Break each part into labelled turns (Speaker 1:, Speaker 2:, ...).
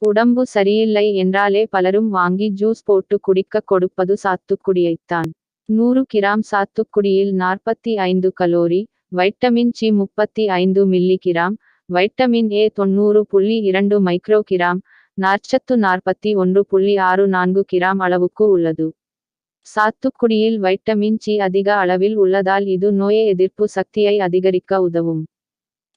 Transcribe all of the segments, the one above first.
Speaker 1: உடம்பு சரியில்லை என்றாலே பலரும் வாங்கி ஜூஸ் போட்டு குடிக்க கொடுப்பது சாத்துக்குடியைத்தான். 100 கிராம் சாத்துக்குடியில் 45 calorie, vitamin C 35 milligram, vitamin A 90.2 microgram, நார்ச்சத்து 41.64 கிராம் அளவுக்கு உள்ளது. சாத்துக்குடியில் வைட்டமின் சி அதிக அளவில் உள்ளதால் இது நோய் எதிர்ப்பு சக்தியை அதிகரிக்க உதவும்.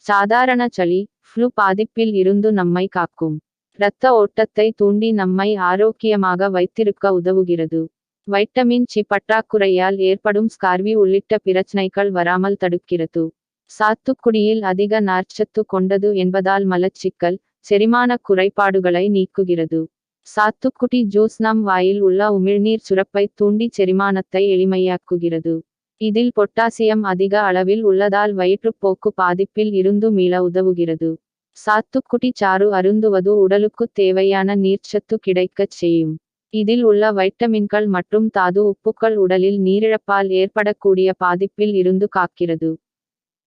Speaker 1: சாதாரண சளி, ஃப்ளூ பாதிப்பில் இருந்து நம்மை காக்கும். இரத்த ஓட்டத்தை தூண்டி நம்மை ஆரோக்கியமாக வைத்திருக்க உதவுகிறது. வைட்டமின் சி பற்றாக்குறையால் ஏற்படும் ஸ்கார்வி உள்ளிட்ட பிரச்சனைகள் வராமல் தடுக்கிறது. சாத்துக்குடியில் அதிக நார்ச்சத்து கொண்டது என்பதால் மலச்சிக்கல், செரிமான குறைபாடுகளை நீக்குகிறது. சாத்துக்குடி ஜூஸ் நம் வாயில் உள்ள உமிழ்நீர் சுரப்பை தூண்டி செரிமானத்தை எளிமையாக்குகிறது. இதில் பொட்டாசியம் அதிக அளவில் உள்ளதால் வயிற்றுப்போக்கு பாதிப்பில் இருந்து மீள உதவுகிறது. சாத்துக்குடி சாறு அருந்துவது உடலுக்கு தேவையான நீர்ச்சத்து கிடைக்கச் செய்யும். இதில் உள்ள வைட்டமின்கள் மற்றும் தாது உப்புக்கள் உடலில் நீரிழப்பால் ஏற்படக்கூடிய பாதிப்பில் இருந்து காக்கிறது.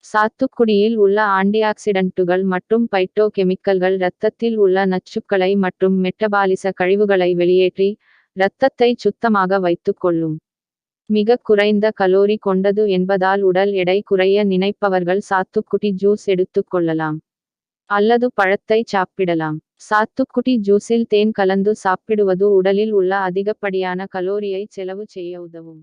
Speaker 1: சாத்துக்குடியில் உள்ள ஆன்டிஆக்சிடன்ட்டுகள் மற்றும் பைட்டோகெமிக்கல்கள் இரத்தத்தில் உள்ள நச்சுக்களை மற்றும் மெட்டபாலிச கழிவுகளை வெளியேற்றி இரத்தத்தை சுத்தமாக வைத்துக் கொள்ளும். மிக குறைந்த கலோரி கொண்டது என்பதால் உடல் எடை குறைய நினைப்பவர்கள் சாத்துக்குடி ஜூஸ் எடுத்துக் கொள்ளலாம். அல்லது பழத்தை சாப்பிடலாம். சாத்துக்குடி ஜூஸில் தேன் கலந்து சாப்பிடுவது உடலில் உள்ள அதிகப்படியான கலோரியை செலவு செய்ய உதவும்.